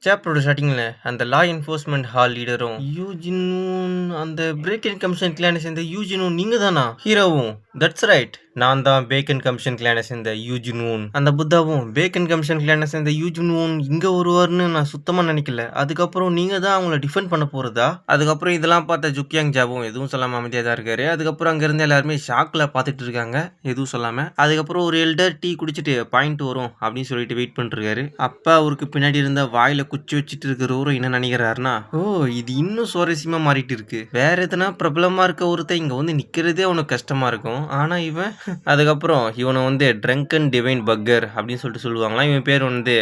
சாப்டரோட ஸ்டார்ட்டிங்ல அந்த லா enforcement hall லீடரும் யூஜினும் அந்த பிரேக் அண்ட் கமிஷன் கிளானை சேர்ந்த யூஜினும் நீங்க தானா ஹீரோவும் தட்ஸ் ரைட் நான் தான் பேக்கன் கமிஷன் கிளானை சேர்ந்த யூஜினூன் அந்த புத்தாவும் பேக்கன் கமிஷன் கிளானை சேர்ந்த யூஜினூன் இங்க வருவார்னு நான் சுத்தமா நினைக்கல. அதுக்கப்புறம் நீங்க தான் அவங்கள டிஃபெண்ட் பண்ண போறதா? அதுக்கப்புறம் இதெல்லாம் பார்த்த ஜுக்கியாங் ஜாவும் எதுவும் சொல்லாம அமைதியா தான் இருக்காரு. அதுக்கப்புறம் அங்க இருந்து எல்லாருமே ஷாக்ல பார்த்துட்டு இருக்காங்க எதுவும் சொல்லாம. அதுக்கப்புறம் ஒரு எல்டர் டீ குடிச்சிட்டு பாயிண்ட் வரும் அப்படின்னு சொல்லிட்டு வெயிட் பண்ணிட்டு இருக்காரு. அப்ப அவருக்கு பின்னாடி இருந்த வாயில குச்சி வச்சுட்டு இருக்கிறவரும் என்ன நினைக்கிறாருன்னா, ஓ இது இன்னும் சுவாரஸ்யமா மாறிட்டு இருக்கு. வேற எதனா பிரபலமா இருக்க ஒருத்தன் இங்க வந்து நிக்கிறதே அவனுக்கு கஷ்டமா இருக்கும். ஆனா இவன் அதுக்கப்புறம் இவனை வந்து ட்ரங்க் அண்ட் டிவைன் பக்கர் அப்படின்னு சொல்லிட்டு சொல்லுவாங்களாம். இவன் பேர் வந்து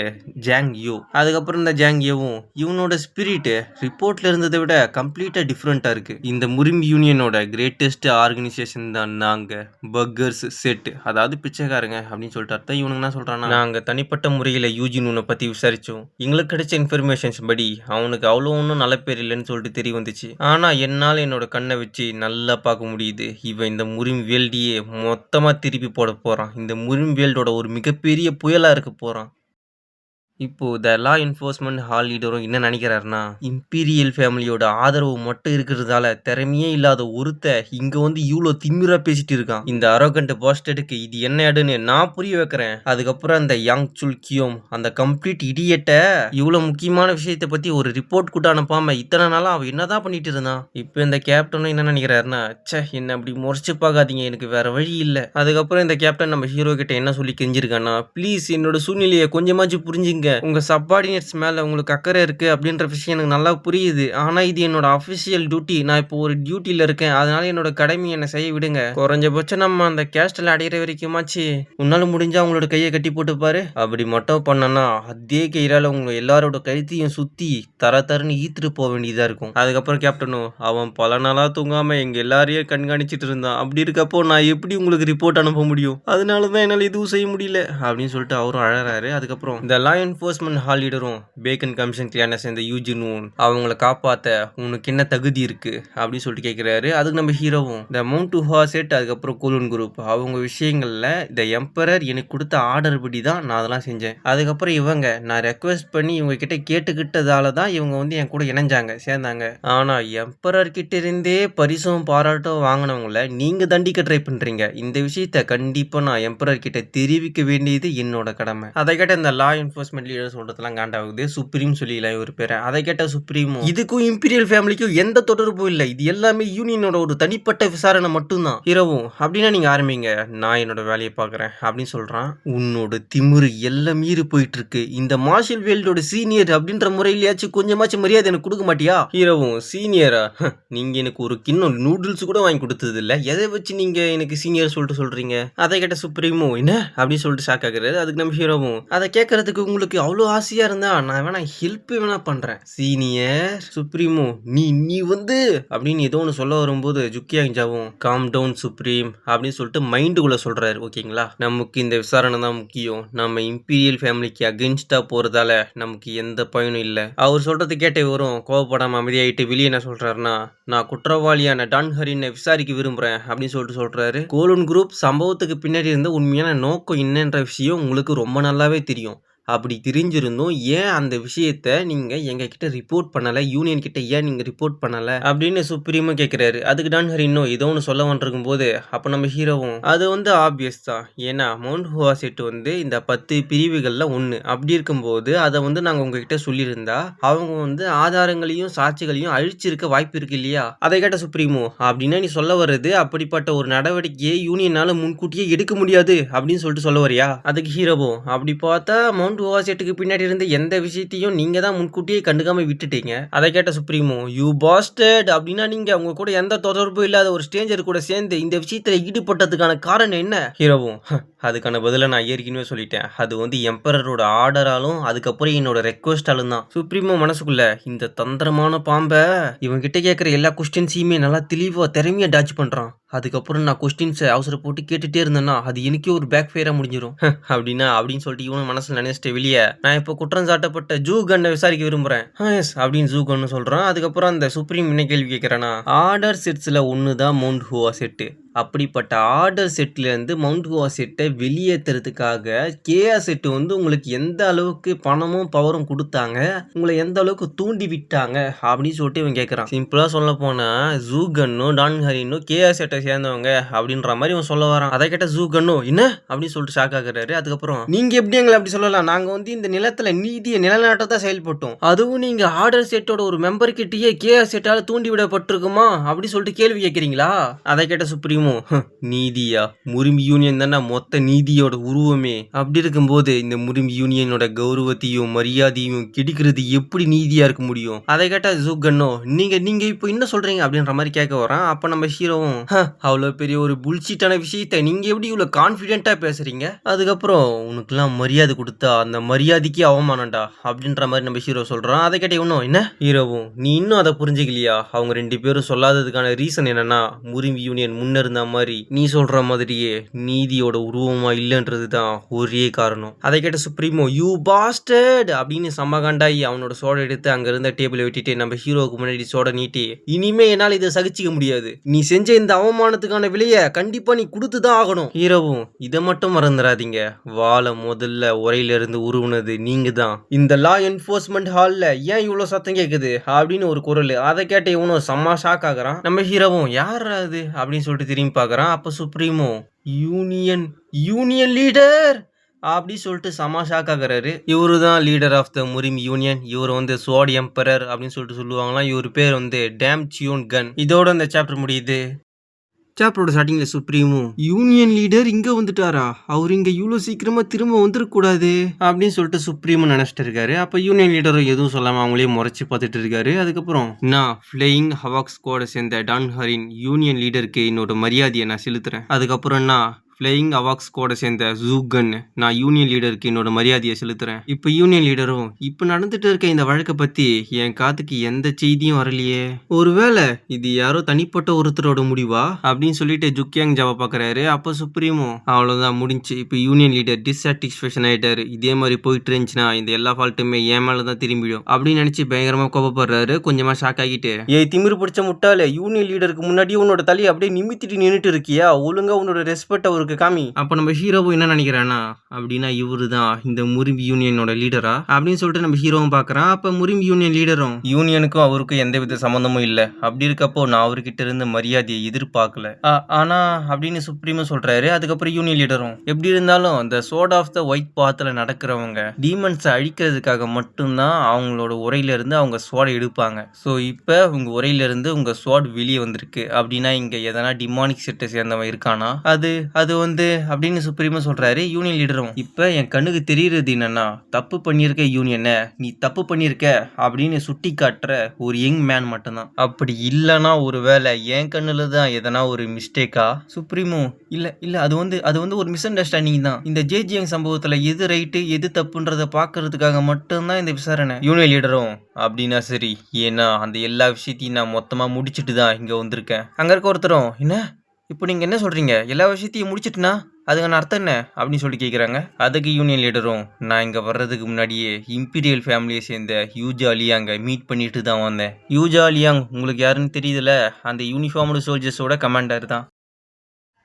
ஜாங் யூ. அதுக்கப்புறம் இந்த ஜாங் யூவும் இவனோட ஸ்பிரிட் ரிப்போர்ட்ல இருந்ததை விட கம்ப்ளீட்டா டிஃப்ரெண்டா இருக்கு. இந்த முரிம் யூனியனோட கிரேட்டஸ்ட் ஆர்கனைசேஷன் தான் நாங்க பக்கர்ஸ் செட், அதாவது பிச்சைக்காரங்க அப்படின்னு சொல்லிட்டு அர்த்தம். இவனுக்கு என்ன சொல்றான்னா, நாங்க தனிப்பட்ட முறையில யூஜின் உன்னை பத்தி விசாரிச்சோம். எங்களுக்கு கிடைச்ச இன்ஃபர்மேஷன்ஸ் படி அவனுக்கு அவ்வளோ ஒன்றும் நல்ல பேர் இல்லைன்னு சொல்லிட்டு தெரிய வந்துச்சு. ஆனா என்னால் என்னோட கண்ணை வச்சு நல்லா பார்க்க முடியுது. இவன் இந்த முரிம் வேல்டியே மொத்தமா திருப்பி போட போறான். இந்த முரிம் வேல்டோட ஒரு மிகப்பெரிய புயலா இருக்க போறான். இப்போ த லா என்ஃபோர்ஸ்மென்ட் ஹால் லீடரும் என்ன நினைக்கிறாருன்னா, இம்பீரியல் ஃபேமிலியோட ஆதரவு மட்டும் இருக்கிறதால திறமையே இல்லாத ஒருத்த இங்க வந்து இவ்வளோ திமிரா பேசிட்டு இருக்கான். இந்த அரகண்ட் பாஸ்டர்டுக்கு இது என்ன இடன்னு நான் புரிய வைக்கிறேன். அதுக்கப்புறம் அந்த யாங் சுல் கியோம் அந்த கம்ப்ளீட் இடியட்ட இவ்வளோ முக்கியமான விஷயத்தை பத்தி ஒரு ரிப்போர்ட் கூட அனுப்பாம இத்தனை நாளா அவன் என்னதான் பண்ணிட்டு இருந்தான். இப்போ இந்த கேப்டனும் என்ன நினைக்கிறாருன்னா, ச்சே என்ன அப்படி முறைச்சு பார்க்காதீங்க, எனக்கு வேற வழி இல்லை. அதுக்கப்புறம் இந்த கேப்டன் நம்ம ஹீரோ கிட்ட என்ன சொல்லி கெஞ்சிருக்கான்னா, ப்ளீஸ் என்னோட சூழ்நிலையை கொஞ்சமாச்சும் புரிஞ்சுங்க. உங்க சப்பார்டினேட்ஸ் மேல உங்களுக்கு அக்கறை இருக்கு அப்படின்ற விஷயம் எனக்கு நல்லா புரியுது. ஆனா இது என்னோட அஃபிஷியல் டியூட்டி. நான் இப்போ ஒரு டியூட்டில இருக்கேன். அதனால என்னோட கடமையை என்ன செய்ய விடுங்க. குறைஞ்சபட்சம் நம்ம அந்த கேஸ்டல் அடையிற வரைக்குமாச்சு உன்னால முடிஞ்சா அவங்களோட கையை கட்டி போட்டு பாரு. அப்படி மட்டும் பண்ணனா அதே கையால உங்க எல்லாரோட கழுத்தையும் சுத்தி தரன்னு ஈத்துட்டு போக வேண்டியதா இருக்கும். அதுக்கப்புறம் கேப்டனும் அவன் பல நாளா தூங்காம எங்க எல்லாரையும் கண்காணிச்சிட்டு இருந்தான். அப்படி இருக்கப்போ நான் எப்படி உங்களுக்கு ரிப்போர்ட் அனுப்ப முடியும்? அதனாலதான் என்னால எதுவும் செய்ய முடியல அப்படின்னு சொல்லிட்டு அவரும் அழறாரு. அதுக்கப்புறம் இந்த லா என்ஃபோர்ஸ்மென்ட் ஹால் லீடரும் பேக்கன் கமிஷன் கிளானை சேர்ந்த யூஜினும் அவங்கள காப்பாத்த உனக்கு என்ன தகுதி இருக்கு அப்படின்னு சொல்லிட்டு கேட்கிறாரு. அதுக்கு நம்ம ஹீரோவும் த மவுண்ட் டு ஹா செட் அதுக்கப்புறம் கோலன் குரூப் அவங்க விஷயங்கள்ல த எம்பரர் எனக்கு கொடுத்த ஆர்டர் படி தான் நான் அதெல்லாம் செஞ்சேன். அதுக்கப்புறம் இவங்க நான் ரெக்வெஸ்ட் பண்ணி இவங்க கிட்ட கேட்டுக்கிட்டதால தான் இவங்க வந்து என் கூட இணைஞ்சாங்க சேர்ந்தாங்க. ஆனா எம்பரர் கிட்ட இருந்தே பரிசும் பாராட்டும் வாங்கினவங்கள நீங்க தண்டிக்க ட்ரை பண்றீங்க. இந்த விஷயத்த கண்டிப்பா நான் எம்பரர் கிட்ட தெரிவிக்க வேண்டியது என்னோட கடமை. அதை கேட்ட இந்த லா என்ஃபோர்ஸ்மென்ட் லீடர் சொல்றதெல்லாம் காண்டாகுது. சுப்ரீம் சொல்லிக்கலாம் இவர் பேரை. அதை கேட்ட சுப்ரீமும் இதுக்கும் இம்பீரியல் ஃபேமிலிக்கும் எந்த தொடர்பும் இல்லை, இது எல்லாமே யூனியனோட ஒரு தனிப்பட்ட விசாரணை மட்டும்தான். ஹீரோவும் அப்படின்னா நீங்க ஆரம்பிங்க, நான் என்னோட வேலையை பார்க்குறேன் அப்படின்னு சொல்றான். உன்னோட திமிரு எல்லாம் மீறி போயிட்டு இருக்கு. இந்த மார்ஷல் வேல்டோட சீனியர் அப்படின்ற முறையிலேயாச்சும் கொஞ்சமாச்சும் மரியாதை எனக்கு கொடுக்க மாட்டியா? ஹீரோவும் சீனியரா? நீங்க எனக்கு ஒரு கிண்ணம் நூடுல்ஸ் கூட வாங்கி கொடுத்தது இல்ல, எதை வச்சு நீங்க எனக்கு சீனியர் சொல்லிட்டு சொல்றீங்க? அதை கேட்ட சுப்ரீமும் என்ன அப்படின்னு சொல்லிட்டு ஷாக் ஆகுறாரு. அதுக்கு நம்ம ஹீரோவும் அதை கேட்கறதுக்கு உங்களுக்கு அவ்வளோ ஆசையா இருந்தா நான் வேணா ஹெல்ப் வேணா பண்றேன். சீனியர் சுப்ரீமோ நீ நீ வந்து அப்படின்னு ஏதோ ஒன்று சொல்ல வரும்போது ஜுக்கியாங் ஜாவும் காம் டவுன் சுப்ரீம் அப்படின்னு சொல்லிட்டு மைண்டுக்குள்ள சொல்றாரு. ஓகேங்களா, நமக்கு இந்த விசாரணை தான் முக்கியம். நம்ம இம்பீரியல் ஃபேமிலிக்கு அகெயின்ஸ்டா போறதால நமக்கு எந்த பயனும் இல்லை. அவர் சொல்றது கேட்ட வரும் கோவப்படாம அமைதியாயிட்டு வெளியே என்ன சொல்றாருன்னா, நான் குற்றவாளியான டான்ஹரினை விசாரிக்க விரும்புறேன் அப்படின்னு சொல்லிட்டு சொல்றாரு. கோலுன் குரூப் சம்பவத்துக்கு பின்னாடி இருந்த உண்மையான நோக்கம் என்னன்ற விஷயம் உங்களுக்கு ரொம்ப நல்லாவே தெரியும். அப்படி தெரிஞ்சிருந்தும் ஏன் அந்த விஷயத்த நீங்க எங்க கிட்ட ரிப்போர்ட் பண்ணல, யூனியன் கிட்ட ஏன் நீங்க ரிப்போர்ட் பண்ணல அப்படின்னு சுப்ரீமும் கேட்கிறாரு. அதுக்கு டான்ஹரி இன்னும் ஏதோ ஒன்று சொல்ல வந்துருக்கும் போது அப்ப நம்ம ஹீரோவும் அது வந்து ஆப்வியஸ் தான். ஏன்னா மவுண்ட் ஹுவா செட் வந்து இந்த 10 பிரிவுகள்ல ஒண்ணு. அப்படி இருக்கும்போது அதை வந்து நாங்க உங்ககிட்ட சொல்லியிருந்தா அவங்க வந்து ஆதாரங்களையும் சாட்சிகளையும் அழிச்சிருக்க வாய்ப்பு இருக்கு இல்லையா? அதை கேட்ட சுப்ரீமோ அப்படின்னா நீ சொல்ல வர்றது அப்படிப்பட்ட ஒரு நடவடிக்கையை யூனியனால முன்கூட்டியே எடுக்க முடியாது அப்படின்னு சொல்லிட்டு சொல்ல வரியா? அதுக்கு ஹீரோவோ அப்படி பார்த்தா மவுண்ட் ஹுவா செட்டுக்கு பின்னாடி இருந்த எந்த விஷயத்தையும் நீங்க தான் முன்கூட்டியே கண்டுக்காம விட்டுட்டீங்க. அதை கேட்ட சுப்ரீமோ யூ பாஸ்டர்ட் அப்படின்னா நீங்க அவங்க கூட எந்த தொடர்பும் இல்லாத ஒரு ஸ்ட்ரேஞ்சர் கூட சேர்ந்து இந்த விஷயத்துல ஈடுபட்டதுக்கான காரணம் என்ன? ஹீரோவும் அதுக்கான பதில நான் ஏற்கனவே சொல்லிட்டேன். அது வந்து எம்பரரோட ஆர்டராலும் அதுக்கப்புறம் என்னோட ரெக்வஸ்டாலும் தான். சுப்ரீமோ மனசுக்குள்ள இந்த தந்திரமான பாம்பை இவன் கிட்ட கேட்கிற எல்லா கொஸ்டின்ஸையுமே நல்லா தெளிவா திறமையா டாச் பண்றான். அதுக்கப்புறம் நான் கொஸ்டின்ஸை அவசர போட்டு கேட்டுட்டே இருந்தேன்னா அது எனக்கே ஒரு பேக் ஃபயரா முடிஞ்சிடும் அப்படின்னா அப்படின்னு சொல்லிட்டு இவனும் மனசுல நினைச்சிட்டு வெளியே நான் இப்போ குற்றம் சாட்டப்பட்ட ஜூ கன்னை விசாரிக்க விரும்புறேன் எஸ் அப்படின்னு ஜூ கன்னு சொல்றான். அதுக்கப்புறம் அந்த சுப்ரீம் என்ன கேள்வி கேட்கறானா, ஆர்டர் செட்ஸ்ல ஒண்ணுதான் மவுண்ட் ஹுவா செட்டு. அப்படிப்பட்ட ஆர்டர் செட்லேருந்து மவுண்ட் கோவா செட்டை வெளியேற்றுறதுக்காக கேஆர் செட்டு வந்து உங்களுக்கு எந்த அளவுக்கு பணமும் பவரும் கொடுத்தாங்க, உங்களை எந்த அளவுக்கு தூண்டி விட்டாங்க அப்படின்னு சொல்லிட்டு இவன் கேட்குறான். சிம்பிளாக சொல்ல போனால் ஜூகன்னும் டான் ஹரினும் கேஆர் செட்டை சேர்ந்தவங்க அப்படின்ற மாதிரி இவன் சொல்ல வரான். அதை கேட்ட ஜூகன்னும் என்ன அப்படின்னு சொல்லிட்டு ஷாக் ஆகுறாரு. அதுக்கப்புறம் நீங்கள் எப்படி எங்களை அப்படி சொல்லலாம், நாங்கள் வந்து இந்த நிலத்தில் நீதியை நிலநாட்டத்தான் செயல்பட்டோம், அதுவும் நீங்கள் ஆர்டர் செட்டோட ஒரு மெம்பர் கிட்டேயே கேஆர் செட்டால் தூண்டி விடப்பட்டிருக்குமா அப்படி சொல்லிட்டு கேள்வி கேட்குறீங்களா? அதை கேட்ட சுப்ரீமோ நீதியா, முருமி யூனியன் தானே மொத்த நீதியோட உருவமே, அப்படி இருக்கும்போது இந்த முருமி யூனியனோட கௌரவத்தையும் மரியாதையும் கெடுக்கிறது எப்படி நீதியா இருக்க முடியும்? அதை கேட்ட ஜூகன்னோ நீங்க நீங்க இப்போ என்ன சொல்றீங்க அப்படின்ற மாதிரி கேட்க வரான். அப்ப நம்ம ஹீரோவும் அவ்வளோ பெரிய ஒரு புல்ஷிட்டான விஷயத்தை நீங்க எப்படி இவ்வளவு கான்ஃபிடென்ட்டா பேசுறீங்க, அதுக்கப்புறம் உனக்குலாம் மரியாதை கொடுத்தா அந்த மரியாதைக்கு அவமானம்டா அப்படின்ற மாதிரி நம்ம ஹீரோ சொல்றான். அதை கேட்ட இன்னும் என்ன ஹீரோவும் நீ இன்னும் அதை புரிஞ்சுக்கலையா, அவங்க 2 பேரும் சொல்லாததுக்கான ரீசன் என்னன்னா முருமி யூனியன் முன்ன இருந்த மாதிரி நீ சொல்ற மாதிரியே நீதியோட உருவமா இல்லைன்றது தான் ஒரே காரணம். அதை கேட்ட சுப்ரீமோ யூ பாஸ்டர்ட் அப்படின்னு சமகாண்டாயி அவனோட சோடை எடுத்து அங்க இருந்த டேபிளை வெட்டிட்டு நம்ம ஹீரோவுக்கு முன்னாடி சோடை நீட்டி இனிமே என்னால் இதை சகிச்சிக்க முடியாது, நீ செஞ்ச இந்த அவமானத்துக்கான விலையை கண்டிப்பா நீ கொடுத்துதான் ஆகணும். ஹீரோவும் இதை மட்டும் மறந்துடாதீங்க, வாழ முதல்ல உரையில இருந்து உருவுனது நீங்க தான், இந்த லா என்ஃபோர்ஸ்மெண்ட் ஹால்ல ஏன் இவ்வளவு சத்தம் கேக்குது அப்படின்னு ஒரு குரல். அதை கேட்ட இவனும் செம்ம ஷாக் ஆகுறான். நம்ம ஹீரோவும் யார் அது அப்படின்னு சொல்லிட்டு திரும்பி பார்க்கறான். அப்ப சுப்ரீமோ யூனியன் யூனியன் லீடர் அப்படி சொல்லிட்டு செம்ம ஷாக் ஆகுறாரு. இவரு தான் லீடர் ஆஃப் த முரிம் யூனியன், இவர் வந்து ஸ்வார்ட் எம்பரர் அப்படின்னு சொல்லிட்டு சொல்லுவாங்களாம். இவர் பேர் வந்து டேம் சியோன் கன். இதோட இந்த சாப்டர் முடியுது. சாப்டரோட ஸ்டார்டிங்ல சுப்ரீமோ யூனியன் லீடர் இங்க வந்துட்டாரா, அவர் இங்க இவ்வளவு சீக்கிரமா திரும்ப வந்துடக்கூடாது அப்படின்னு சொல்லிட்டு சுப்ரீமோ நினைச்சிட்டு இருக்காரு. அப்ப யூனியன் லீடரும் எதுவும் சொல்லாம அவங்களே முறைச்சு பார்த்துட்டு இருக்காரு. அதுக்கப்புறம் நான் ஃபிளையிங் ஹவாக் ஸ்குவாட சேர்ந்த டான் ஹரின் யூனியன் லீடருக்கு என்னோட மரியாதையை நான் செலுத்துறேன். அதுக்கப்புறம் நான் ஃப்ளையிங் அவாக்ஸ் கூட சேர்ந்த ஜூகன் நான் யூனியன் லீடருக்கு என்னோட மரியாதையை செலுத்துறேன். இப்போ யூனியன் லீடரும் இப்போ நடந்துட்டு இருக்க இந்த வழக்கை பத்தி என் காத்துக்கு எந்த செய்தியும் வரலையே, ஒருவேளை இது யாரோ தனிப்பட்ட ஒருத்தரோட முடிவா அப்படின்னு சொல்லிட்டு ஜுக்கியாங் ஜாவா பாக்குறாரு. அப்போ சுப்ரீமோ அவ்வளவுதான் முடிஞ்சு, இப்போ யூனியன் லீடர் டிஸாட்டிஸ்ஃபேக்ஷன் ஆயிட்டாரு, இதே மாதிரி போயிட்டு இருந்துச்சுன்னா இந்த எல்லா ஃபால்ட்டுமே என் மேலதான் திரும்பிடும் அப்படின்னு நினைச்சு பயங்கரமா கோபப்படுறாரு. கொஞ்சமா ஷாக் ஆகிட்டு ஏய் திமிரு பிடிச்ச முட்டாளே, யூனியன் லீடருக்கு முன்னாடி உன்னோட தலையை அப்படியே நிமித்திட்டு நின்றுட்டு இருக்கியா, ஒழுங்கா உன்னோட ரெஸ்பெக்ட் அவருக்கு காமி. அப்ப நம்ம ஹீரோவும் என்ன நினைக்கிறானா அப்படின்னா இவரு தான் இந்த முரிம்பி யூனியனோட லீடரா அப்படின்னு சொல்லிட்டு நம்ம ஹீரோவும் பாக்குறான். அப்ப முரிம்பி யூனியன் லீடரும் யூனியனுக்கும் அவருக்கும் எந்தவித சம்பந்தமும் இல்ல, அப்படி இருக்கப்போ நான் அவர்கிட்ட இருந்து மரியாதையை எதிர்பார்க்கல ஆனா அப்படின்னு சுப்ரீமும் சொல்றாரு. அதுக்கப்புறம் யூனியன் லீடரும் எப்படி இருந்தாலும் அந்த சோர்ட் ஆஃப் த ஒயிட் பாத்துல நடக்கிறவங்க டீமன்ஸை அழிக்கிறதுக்காக மட்டும்தான் அவங்களோட உரையில இருந்து அவங்க ஸ்வாட் எடுப்பாங்க. ஸோ இப்போ உங்க உரையில இருந்து உங்க ஸ்வாட் வெளியே வந்திருக்கு அப்படின்னா இங்க எதனா டிமானிக் செட்டை சேர்ந்தவன் இருக்கானா, அது வந்து அப்படின்னு சுப்ரீமோ சொல்றாரு. யூனியன் லீடரும் இப்ப என் கண்ணுக்கு தெரியறது என்னன்னா தப்பு பண்ணியிருக்க யூனியனை நீ தப்பு பண்ணியிருக்க அப்படின்னு சுட்டி காட்டுற ஒரு யங் மேன் மட்டும்தான், அப்படி இல்லைன்னா ஒருவேளை என் கண்ணுல தான் எதனா ஒரு மிஸ்டேக்கா. சுப்ரீமோ இல்ல இல்ல அது வந்து ஒரு மிஸ் அண்டர்ஸ்டாண்டிங் தான், இந்த ஜேஜியங் சம்பவத்துல எது ரைட்டு எது தப்புன்றத பாக்குறதுக்காக மட்டும்தான் இந்த விசாரணை. யூனியன் லீடரும் அப்படின்னா சரி, ஏன்னா அந்த எல்லா விஷயத்தையும் நான் மொத்தமா முடிச்சுட்டு தான் இங்க வந்திருக்கேன். அங்க இருக்க ஒருத்தரும் என்ன இப்போ நீங்கள் என்ன சொல்கிறீங்க, எல்லா விஷயத்தையும் முடிச்சிட்டுனா அதுக்கான அர்த்தம் என்ன அப்படின்னு சொல்லி கேட்குறாங்க. அதுக்கு யூனியன் லீடரும் நான் இங்கே வர்றதுக்கு முன்னாடியே இம்பீரியல் ஃபேமிலியை சேர்ந்த யூஜா லியாங்கை மீட் பண்ணிட்டு தான் வந்தேன். யூஜா லியாங் உங்களுக்கு யாருன்னு தெரியுதுல, அந்த யூனிஃபார்ம்டு சோல்ஜர்ஸோட கமாண்டர் தான்.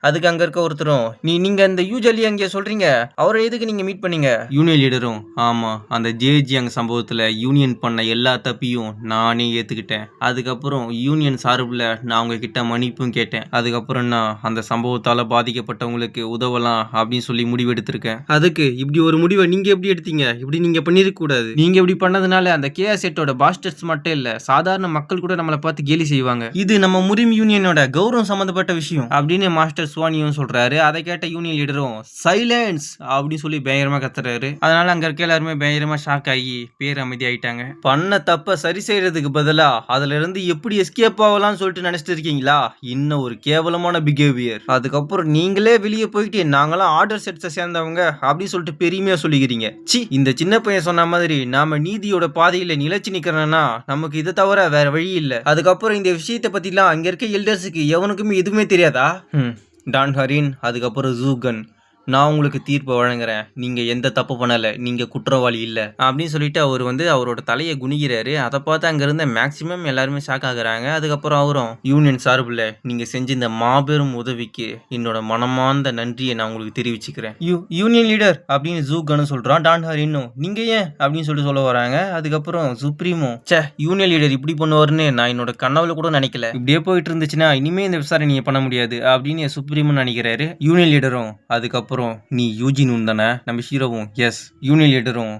அதுக்கு அங்க இருக்க ஒருத்தரும் நீங்க அந்த யூஜலி அங்கே சொல்றீங்க, அவரை எதுக்கு நீங்க மீட் பண்ணீங்க? யூனியன் லீடரும் ஆமா, அந்த ஜேஜியாங் சம்பவத்துல யூனியன் பண்ண எல்லா தப்பியும் நானே ஏத்துக்கிட்டேன். அதுக்கப்புறம் யூனியன் சார்பில் நான் உங்ககிட்ட மன்னிப்பும் கேட்டேன். அதுக்கப்புறம் நான் அந்த சம்பவத்தால பாதிக்கப்பட்டவங்களுக்கு உதவலாம் அப்படின்னு சொல்லி முடிவு எடுத்திருக்கேன். அதுக்கு இப்படி ஒரு முடிவை நீங்க எப்படி எடுத்தீங்க, இப்படி நீங்க பண்ணிருக்க கூடாது, நீங்க இப்படி பண்ணதுனால அந்த கேஆர் செட்டோட பாஸ்டர்ஸ் மட்டும் இல்ல சாதாரண மக்கள் கூட நம்மளை பார்த்து கேலி செய்வாங்க, இது நம்ம முரிம் யூனியனோட கௌரவம் சம்பந்தப்பட்ட விஷயம் அப்படின்னு மாஸ்டர் சுவானியும் சொல்றாரு. அதை கேட்ட யூனியன் லீடரும் சைலன்ஸ் அப்படின்னு சொல்லி பயங்கரமா கத்துறாரு. அதனால அங்க இருக்க எல்லாருமே பயங்கரமா ஷாக் ஆகி பேர் அமைதி ஆயிட்டாங்க. பண்ண தப்ப சரி செய்யறதுக்கு பதிலா அதுல இருந்து எப்படி எஸ்கேப் ஆகலாம்னு சொல்லிட்டு நினைச்சிட்டு இருக்கீங்களா, இன்னும் ஒரு கேவலமான பிஹேவியர். அதுக்கப்புறம் நீங்களே வெளியே போயிட்டு நாங்களாம் ஆர்டர் செட்ஸை சேர்ந்தவங்க அப்படின்னு சொல்லிட்டு பெருமையா சொல்லிக்கிறீங்க. சி, இந்த சின்ன பையன் சொன்ன மாதிரி நாம நீதியோட பாதையில நிலைச்சு நிக்கிறோம்னா நமக்கு இதை தவிர வேற வழி இல்லை. அதுக்கப்புறம் இந்த விஷயத்தை பத்திலாம் அங்க இருக்க எல்டர்ஸுக்கு எவனுக்குமே எதுவுமே தெரியாதா? டான் ஹரின், அதுக்கப்புறம் ஜூகன், நான் உங்களுக்கு தீர்ப்பு வழங்குறேன். நீங்க எந்த தப்பு பண்ணல. நீங்க குற்றவாளி இல்ல. அப்படின்னு சொல்லிட்டு அவரு வந்து அவரோட தலைய குனிகிறாரு. அத பார்த்து அங்க இருந்த மேக்ஸிமம் எல்லாருமே ஷாக் ஆகுறாங்க. அதுக்கப்புறம் அவரும், யூனியன் சார்புல நீங்க செஞ்ச இந்த மாபெரும் உதவிக்கு என்னோட மனமார்ந்த நன்றிய நான் உங்களுக்கு தெரிவிச்சுக்கிறேன். யூனியன் லீடர் அப்படின்னு ஜூகன்னு சொல்றான். டான் ஹாரின்னும், நீங்க ஏன் அப்படின்னு சொல்லிட்டு சொல்ல வராங்க. அதுக்கப்புறம் சுப்ரீமோ, ச்சே யூனியன் லீடர் இப்படி பண்ணுவாருன்னு நான் என்னோட கனவுல கூட நினைக்கல. இப்படியே போயிட்டு இருந்துச்சுன்னா இனிமே இந்த விசாரணையை பண்ண முடியாது அப்படின்னு சுப்ரீமோ நினைக்கிறாரு. யூனியன் லீடரும், அதுக்கப்புறம் நீ யூஜின் தானே? நம்ம ஹீரோவும், எஸ். யூனியன் லீடரும்,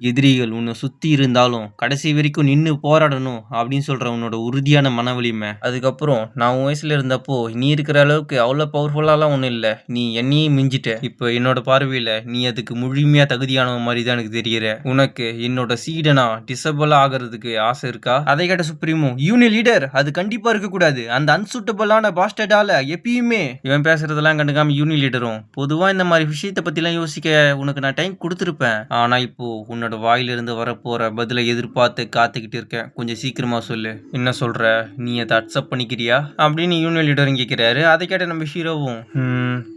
எதிரிகள் உன்னை சுத்தி இருந்தாலும் கடைசி வரைக்கும் நின்னு போராடணும் அப்படின்னு சொல்ற உன்னோட உறுதியான மன வலிமை. அதுக்கப்புறம் நான் உன் வயசுல இருந்தப்போ நீ இருக்கிற அளவுக்கு அவ்வளவு பவர்ஃபுல்லாலாம் ஒண்ணும் இல்ல. நீ என்னையும் மிஞ்சிட்ட. இப்ப என்னோட பார்வையில நீ அதுக்கு முழுமையா தகுதியானவ மாதிரி தான் எனக்கு தெரியற. உனக்கு என்னோட சீடனா டிசபிள் ஆகிறதுக்கு ஆசை இருக்கா? அதை கேட்ட சுப்ரீமோ, யூனியன் லீடர் அது கண்டிப்பா இருக்க கூடாது. அந்த அன்சூட்டபிளான பாஸ்டர்டால எப்பயுமே. இவன் பேசுறதெல்லாம் கண்டுக்காம யூனியன் லீடரும், பொதுவா இந்த மாதிரி விஷயத்தை பத்தி எல்லாம் யோசிக்க உனக்கு நான் டைம் கொடுத்துருப்பேன். ஆனா இப்போ உன்னோட வாயிலிருந்து வரப்போற பதிலை எதிர்பார்த்து காத்துக்கிட்டு இருக்கேன். கொஞ்சம் சீக்கிரமா சொல்லு. என்ன சொல்ற? நீ அதை அக்செப்ட் பண்ணிக்கிறியா அப்படின்னு யூனியன் லீடரும் கேட்கிறாரு. அதை கேட்ட நம்ம ஹீரோவும்,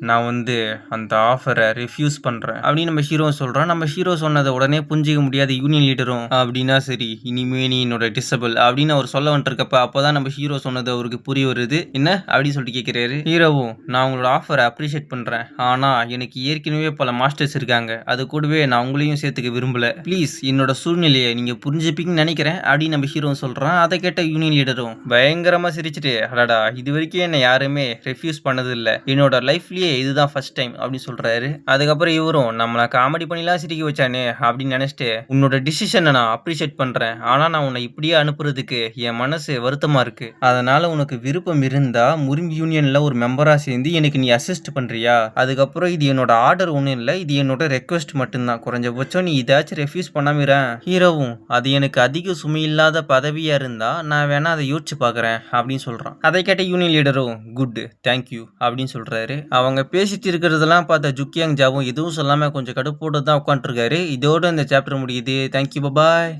நான் வந்து அந்த ஆஃபரை ரிஃப்யூஸ் பண்றேன் அப்படின்னு நம்ம ஹீரோவும் சொல்றான். நம்ம ஹீரோ சொன்னதை உடனே புரிஞ்சிக்க முடியாத யூனியன் லீடரும், அப்படின்னா சரி இனிமே நீ என்னோட டிசபிள் அப்படின்னு அவர் சொல்ல வந்துருக்கப்ப அப்பதான் நம்ம ஹீரோ சொன்னது அவருக்கு புரிய வருது. என்ன அப்படின்னு சொல்லிட்டு கேட்கிறாரு. ஹீரோவும், நான் உங்களோட ஆஃபரை அப்ரிஷியேட் பண்றேன். ஆனா எனக்கு ஏற்கனவே பல மாஸ்டர்ஸ் இருக்காங்க. அது கூடவே நான் உங்களையும் சேர்த்துக்க விரும்பல. ப்ளீஸ் என்னோட சூழ்நிலையை நீங்க புரிஞ்சுப்பீங்கன்னு நினைக்கிறேன் அப்படின்னு நம்ம ஹீரோ சொல்றான். அதை கேட்ட யூனியன் லீடரும் பயங்கரமா சிரிச்சுட்டு, அடடா இது வரைக்கும் என்ன யாருமே ரெஃப்யூஸ் பண்ணது இல்ல. என்னோட லைஃப்லயே இதுதான் ஃபர்ஸ்ட் டைம் அப்படின்னு சொல்றாரு. அதுக்கப்புறம் இவரும், நம்மள காமெடி பண்ணிலாம் சிரிக்க வச்சானே அப்படின்னு நினைச்சிட்டு, உன்னோட டிசிஷனை நான் அப்ரிஷியேட் பண்றேன். ஆனா நான் உன்னை இப்படியே அனுப்புறதுக்கு என் மனசு வருத்தமா இருக்கு. அதனால உனக்கு விருப்பம் இருந்தா முருங்கி யூனியன்ல ஒரு மெம்பரா சேர்ந்து எனக்கு நீ அசிஸ்ட் பண்றியா? அதுக்கப்புறம் இது என்னோட ஆர்டர் ஒன்றும் இல்லை, இது என்னோட ரெக்வெஸ்ட் மட்டும்தான். குறைஞ்சபட்சம் நீ இதாச்சும் ரெஃப்யூஸ் பண்ணாமிறேன். ஹீரோவும், அது எனக்கு அதிக சுமையில்லாத பதவியா இருந்தா நான் வேணா அதை யோசிச்சு பாக்குறேன் அப்படின்னு சொல்றான். அதை கேட்ட யூனியன் லீடரும், குட் தேங்க்யூ அப்படின்னு சொல்றாரு. அவங்க பேசிட்டு இருக்கிறதெல்லாம் பார்த்த ஜுக்கியாங் ஜாவும் எதுவும் சொல்லாம கொஞ்சம் கடுப்போடு தான் உட்காந்துருக்காரு. இதோட இந்த சாப்டர் முடியுது. தேங்க்யூ, பாய்.